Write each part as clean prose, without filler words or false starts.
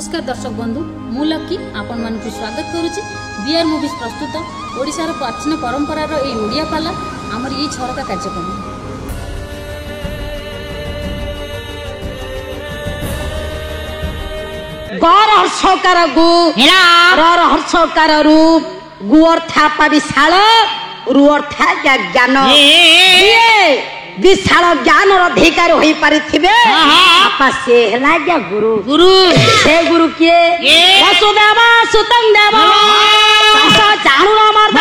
नमस्कार दर्शक बंधु मु लकी आपण मानकु स्वागत करूची बीआर मूवीज प्रस्तुत ओडिशार प्राचीन परंपरार ए ओडिया पाला हमर ई छरका कार्यक्रम गर हर्षकार गु रर हर्षकार रूप गु अर्थापा विशाल रु अर्था ज्ञान विशाल ज्ञान अधिकार हो पारिथिबे आपा से हला क्या गुरु गुरु से गुरु के वसुदेव सुतं देव सा जानू अमर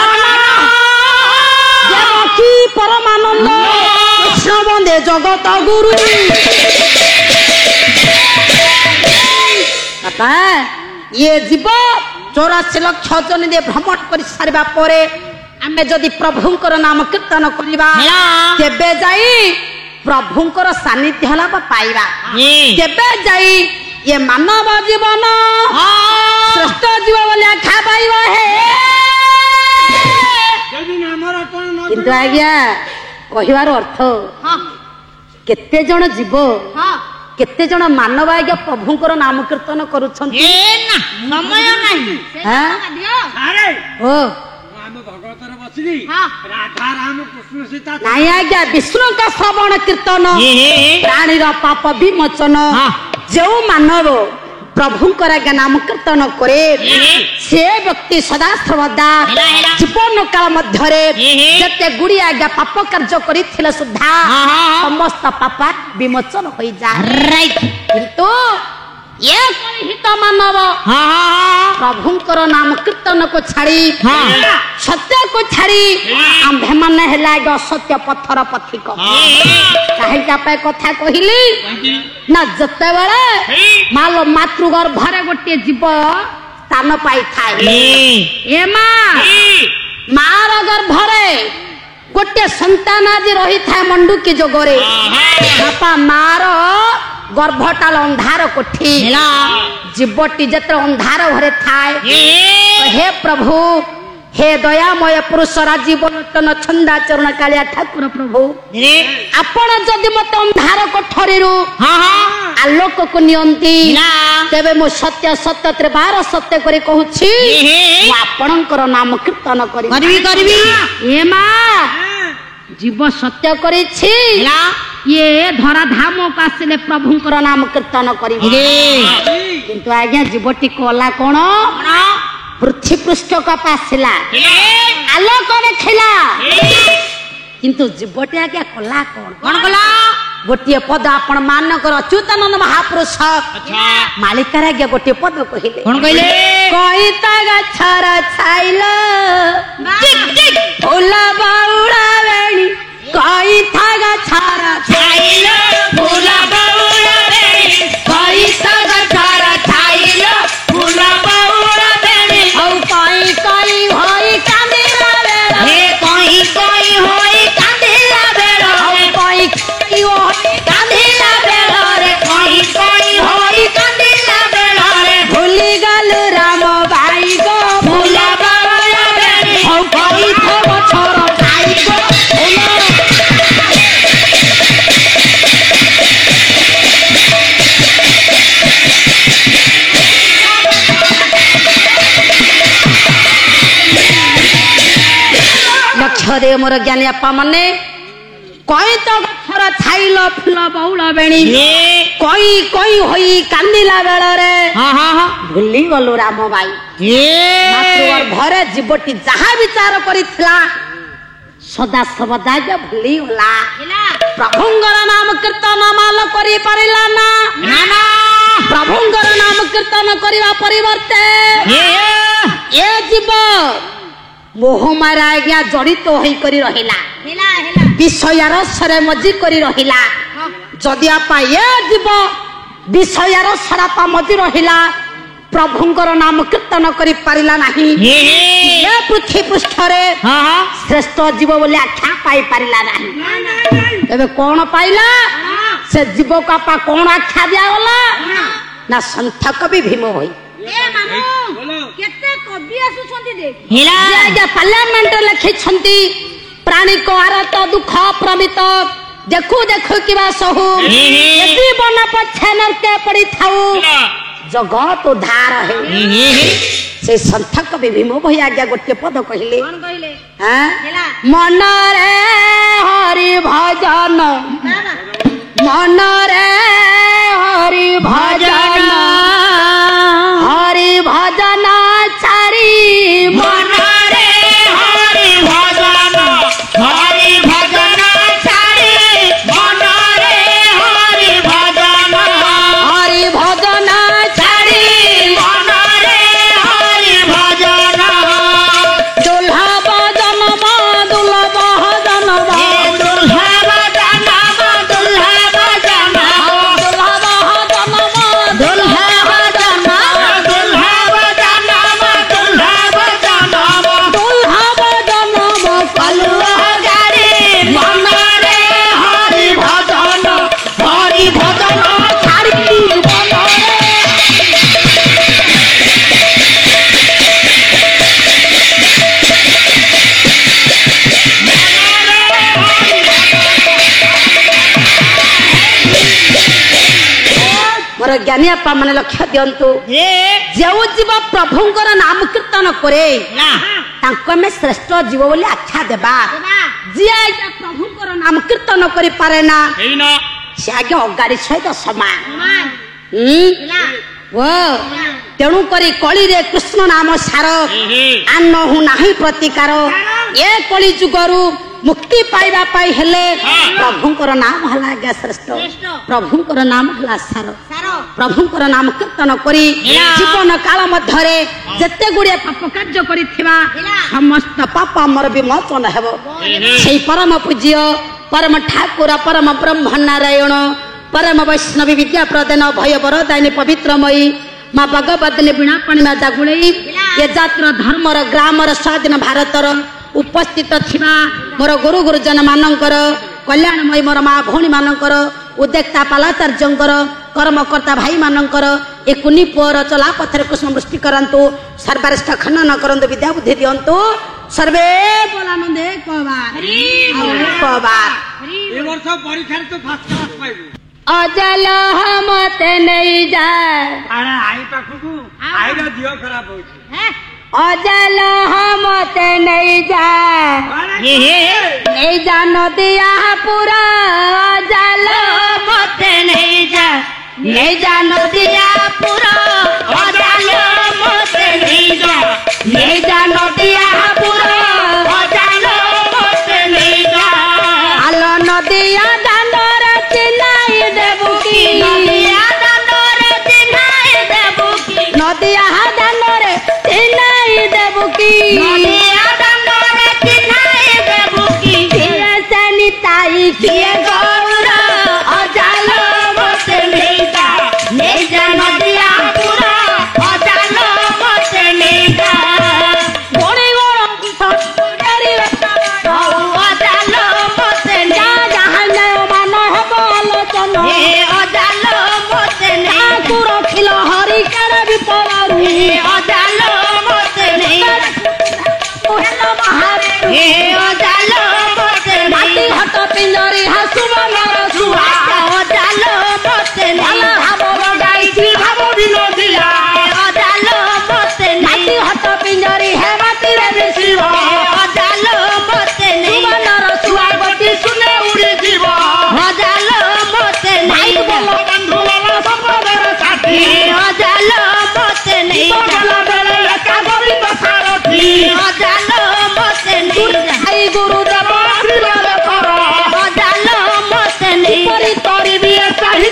देवकी परमानंद कृष्ण वंदे जगत गुरु आपा ये जीव 84 लाख जन दे भ्रमण कर सारिबा परे आमे जदि प्रभुंकर नाम कीर्तन करिबा केबे जाई प्रभुंकर सानिध्य हला पाइबा केबे जाई ये मानव जीवन श्रेष्ठ जीव बोले आखा पाइबा है किंतु आज्ञा कहिवार अर्थ केते जण जीव केते जण मानव आज्ञा प्रभुंकर नाम कीर्तन करूछन समय नहीं ओ आज्ञा विष्णु का श्रवण कीर्तन प्राणीर पाप विमोचन जो मानव प्रभुंकर आज्ञा नाम कीर्तन करे से व्यक्ति सदा सर्वदा जीवन काल मध्यरे जते गुड़ी आज्ञा पाप कार्य करिथिले सुद्धा समस्त पाप विमोचन होई जाय किंतु ये हित मानव प्रभुंकर नाम कीर्तन को छाड़ी सत्य को छाड़ी आंभे माने हेला असत्य पथर पथिक काहे पे कथा कहिली ना जते बेले मालो मातृगर्भरे गोटे जीव स्थान पाई थाए ए मार गर्भरे गोटे संतान आज रही थाए मंडुकी जोगरे बापा मार गर्भटाल अंधार कोठी जीवटी जत्र अंधार घरे थाए हे प्रभु हे दयामय पुरुष राजीव लोचन छंदा चरण कालिया ठाकुर प्रभु आपण जदि मत अंधार कोठरी आलोक को नियंती तेबे मो सत्य सत्य त्रिबार सत्य करी कहूछि मो आपणकर नाम कीर्तन करिबी ए मा जीव सत्य करिछि ये धरा धाम को आसिले प्रभुंकर नाम कीर्तन करिबे किंतु आज्ञा जीवटी कला कोन पृथ्वी पृष्ठ का पासिला आलोक देखिला किंतु जीवटी आज्ञा कला कोन कला गोटे पद आपण मानकर अच्युतानंद महापुरुष मालिकार आज्ञा गोटे पद कहिले कोन कहिले कहिता गछर छाइल फूल बाउडा बेणी कहिता गछर छाइल फूल बाउडा बेणी कहिता गछर छाइल फूल बाउडा बेणी औ कहि कहि होई कांदिला बेला हे कहि कहि होई कांदिला बेला औ कहि कहि होई कांदिला बेला रे कहि कहि होई कांदिला बेला रे भूली गलु राम भाई गो फूल बाउडा बेणी औ कहि थो छोरो भाई गो लक्ष्य मोर ज्ञानी आपा मने कई तो गछर छाइल फूल बहुला बेणी कई कई होई कांदिला बेला रे भूली गलु राम भाई मातृगर्भरे जीवटी जहा विचार करिथिला सदा सर्वदा भूली गला प्रभुंकर नाम कीर्तन माल करि परिला ना प्रभुंकर नाम कीर्तन करिवा परिवर्ते ए जीव मोह मारा आज्ञा जड़ित होई करी रहिला विषय रसरे मजी करी रहिला जदि आपा ये जीव विषय रसरापा मजी रहिला प्रभुंकर नाम कीर्तन करी पारिला नाही ये पृथ्वी पृष्ठरे श्रेष्ठ जीव बोले आख्या पाई पारिला नाही एबे कोन पाइला से जीव का आपा कोन आख्या दिया गला ना संथ कवि भीम होई ए मामू केते कवि आसुछंती देख हिला आज्ञा पार्लियामेंट लिखि छंती प्राणी को आरत दुख प्रमित देखु देखु किबा सहु यदि बन पछे नरके पड़ी थाउ जगत उद्धार है से संत कवि भीम भई आज्ञा गोटे पद कहले मन रे हरि भजन मन रे हरि भजन हरि भजन चारी मन रे हरि भजन हरि भजन चारी मन रे हरि भजन हरि भजन चारी मन रे हरि भजन दुल्हा भजन दुल्हा भजन दुल्हा भजन दुल्हा भजन दुल्हा भजन दुल्हा भजन दुल्हा भजन दुल्हा भजन दुल्हा भजन कलुआ गाड़ी मन रे हरि भजन छाड़ी मन रे मोर ज्ञानी आपा माने लक्ष्य दियंतु जो जीव प्रभुंकर नाम कीर्तन करे तांको में श्रेष्ठ जीव बोली आख्या देबा जी आज्ञा प्रभुंकर नाम कीर्तन करि पारे ना से आगे अगाड़ी सहित समान वो तेणु करी कली रे कृष्ण नाम सार आनहु नाही प्रतिकार ए कली जुगरु मुक्ति पाइबा पाई हेले प्रभुंकर नाम हला आज्ञा श्रेष्ठ प्रभुंकर नाम हला सार प्रभुंकर नाम कीर्तन करी जीवन काल मध्यरे जते गुड़े पाप कार्य करिथिबा समस्त पाप हमर विमोचन हेबो सेही परम पूज्य परम ठाकुर परम ब्रह्म नारायण परम वैष्णवी विद्या प्रदान भय वरदायिनी पवित्रमयी माँ भगवती वीणा पाणी माँ जागुड़ई ये जातर धर्मर ग्रामर स्वाधीन भारतर उपस्थित थिबा मोर गुरु गुरुजन मानकर कल्याणमयी मोर माँ भौणी मानकर उद्योक्ता पालाचार्यंकर कर्मकर्ता भाई मानकर ए कुनी पुअर चला पथर कुसुम वृष्टि करंतु सर्वारिष्ठ खनन करंतु विद्या बुद्धि दियंतु सर्वे बोलानंदे कबार कबार ए वर्ष परीक्षा तो फर्स्ट क्लास पाइबु अजल मते नहीं जाए अरे आई पाखु आई रो दियो खराब होची अजल मते नहीं जाए नहीं जानो दिया पूरा अजल मते नहीं जाए नहीं जानो दिया पूरा अजल मते नहीं जाए नहीं जानो दिया पूरा अजल मते नहीं जाए आलो नदिया दांडर चिनाई देबुकी नदिया दांडर चिनाई देबुकी नदिया दांडर चिनाई देबुकी नदिया दांडर चिनाई देबुकी किए सनिताई किए गौर अजाल मते नहीं जा नहीं जा नदिया पूरा अजाल मते नहीं जा गोड़ी गोड़ सरी अजाल मते नहीं जहां जाओ मान हबो आलोचन ए अजाल मते नहीं तू रखिलो हरि कर विपलारू ए अजाल मते नहीं हेलो महारे ए अजाल मते नहीं हट पिंजरी हसुब नर सुहा अजाल मते नहीं भाव गाइसी भाव विनोदिया अजाल मते नहीं हट पिंजरी हे माटी रे बिसिबो अजाल मते नहीं नर सुहा बटी सुने उड़ी जीव अजाल मते नहीं बोलो बंधु वाला संबंधर साथी अजाल मते नहीं बोलो बेले एका गोविंद सारथी अजाल मते नहीं आई गुरुदेव आशीर्वाद करो अजाल मते नहीं परी तोरी भी सही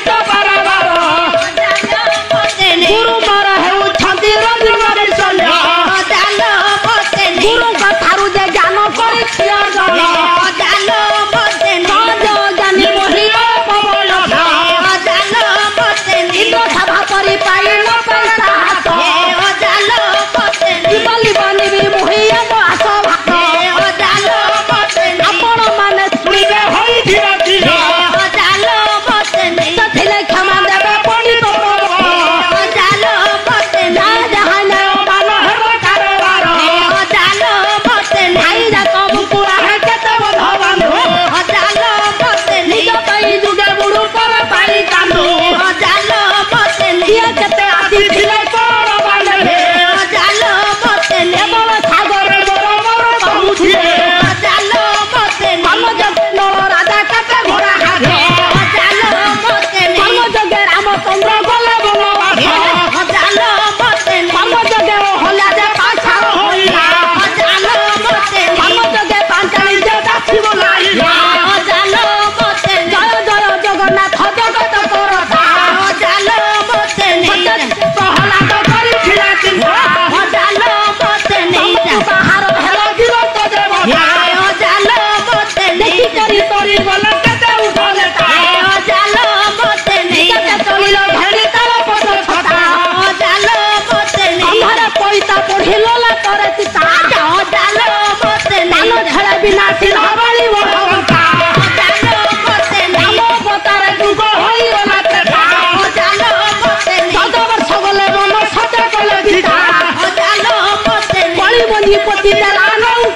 बुद्धि पति देला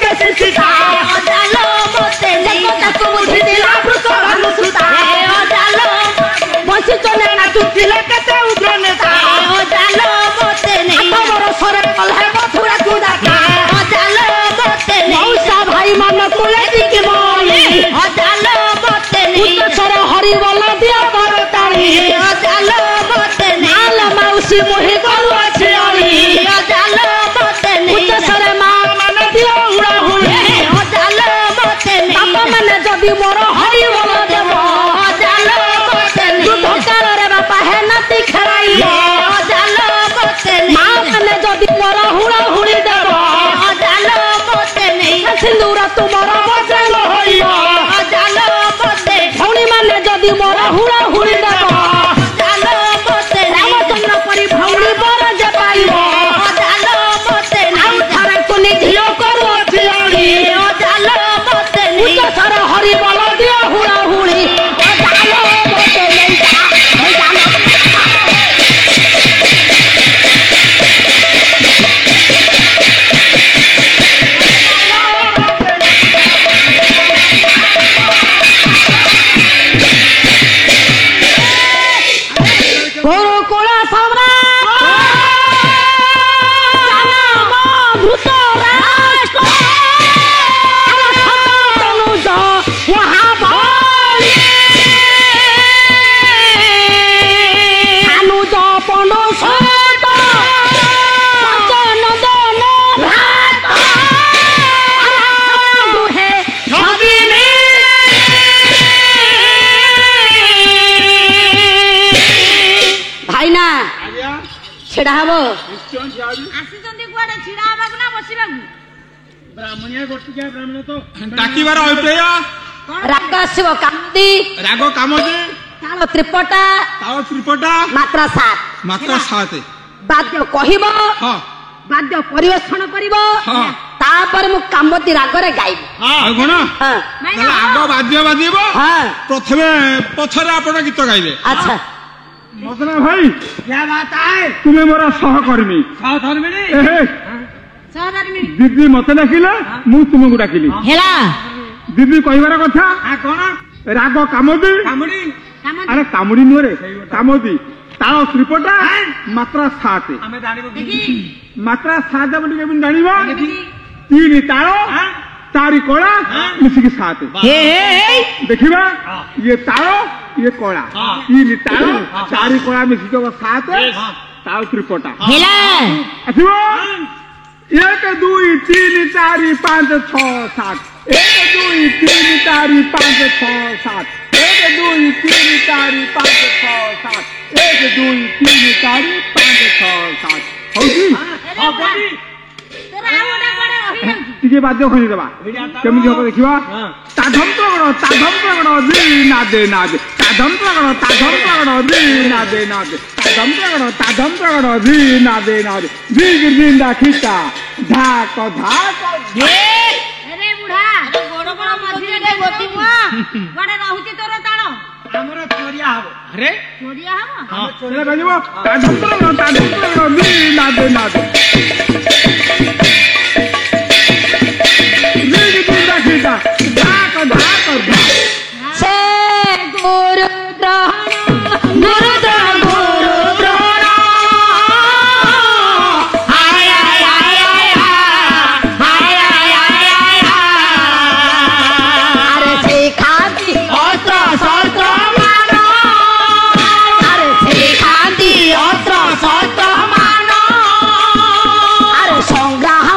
के सिता अजालो मते नहीं ताको बुद्धि देला पुरुष भानु सुता अजालो बसी चले ना चुतिले केते उग्र नेता अजालो मते नहीं तमर सरे कलहे मथुरा कुदाता अजालो मते नहीं मौसा भाई मन कुले दिके मोली अजालो मते नहीं उच्चर हरि बोला दिया करताली अजालो मते नहीं आल मौसी मोहि करू अछि अली अजालो मते नहीं उच्चर मां मन दिया उड़ा हुई अजालो मते नहीं बापा मन जदी मोर हरि बोला देव अजालो मते नहीं युद्ध काल रे बापा है नती खराई अजालो मते नहीं मां मन जदी मोर हुड़ा हुड़ी देव अजालो मते नहीं सिंदूर तुमर बजल होई अजालो मते भौणी माने जदी मोर हुड़ा हुड़ी देव अजालो मते रामचंद्र परी भौणी बर जे पाइबो अजालो मते नहीं थारे कुनी धियो करू अछि अली अजालो मते नहीं उच्चर हरि बोला दियो हुड़ा हुड़ी अजालो मते नहीं अजालो गुरुकुल सम्राट नाम धृतराष्ट्र तनुज वहाँ बलि अनुज पनसत पंचनंदन भ्रात दुहे भगिनी भाईना आज्ञा छिड़ा हबो निश्चय जाबी ଆସିଛନ୍ତି କୁଆଡେ ଛିଡା ହେବାକୁ ନା ବସିବାକୁ ब्राह्मणिया गोष्ठी क्या ब्राह्मण तो डाकिबार अभिप्राय राग शिव कांदी राग कामदे ताल त्रिपटा ताव त्रिपटा मात्रा 7 मात्र 7 बाद्य कहिबो हां बाद्य परिवेषण करिबो हां तापर मु कामती रागरे गाइबो हां कोन हां ताले आग बाद्य बादिबो हां प्रथमे पछरे आपण गीत गाइबे अच्छा मदना भाई क्या बात है तुम्हें मोरा सहकर्मी सहकर्मी दीदी मत डाकिले मु तुमको डाकिली हेला दीदी कहबार कथा कोन राग कामदी कामडी अरे कामडी नुरे कामदी ताव त्रिपटा मात्रा 7 हमें जानिबो मात्रा 7 बोली केबिन जानिबो 3 तारो 4 कोला मिसिकी 7 हे देखिबा ये तारो ये कोला 3 तारो 4 कोला मिसिकी 7 ताव त्रिपटा हेला आसिबो 1 2 3 4 5 6 7 1 2 3 4 5 6 7 1 2 3 4 5 6 7 1 2 3 4 5 6 7 होगी टिके बाद्य खनि देबा केमिति हो देखिबा ताधम प्रगण दी ना दे ताधम प्रगण दी ना दे ताधम प्रगण दी ना दे दी गिरजिंदा खिता धाक अरे बुढ़ा गोड़ गोड़ मझिरे दे गोती मुआ गोड़े रहुची तोर ताळ हमरो चोरिया हबो अरे चोरिया हबो हां चोरिया गजिबो ताधम प्रगण दी ना दे गिरजिंदा खिता धाक से गुरु द्रोण हाय हाय हाय अरे सिखाती अस्त्र शस्त्र मानो अरे सिखाती अस्त्र शस्त्र मानो अरे संग्रह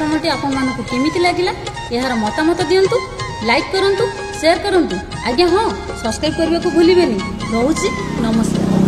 कार्यक्रमटी आपको केमिति लगिला यार मतामत दियंतु लाइक करंतु शेयर करंतु आज्ञा हाँ सब्सक्राइब करने को भूलिबेनी। रोची नमस्कार।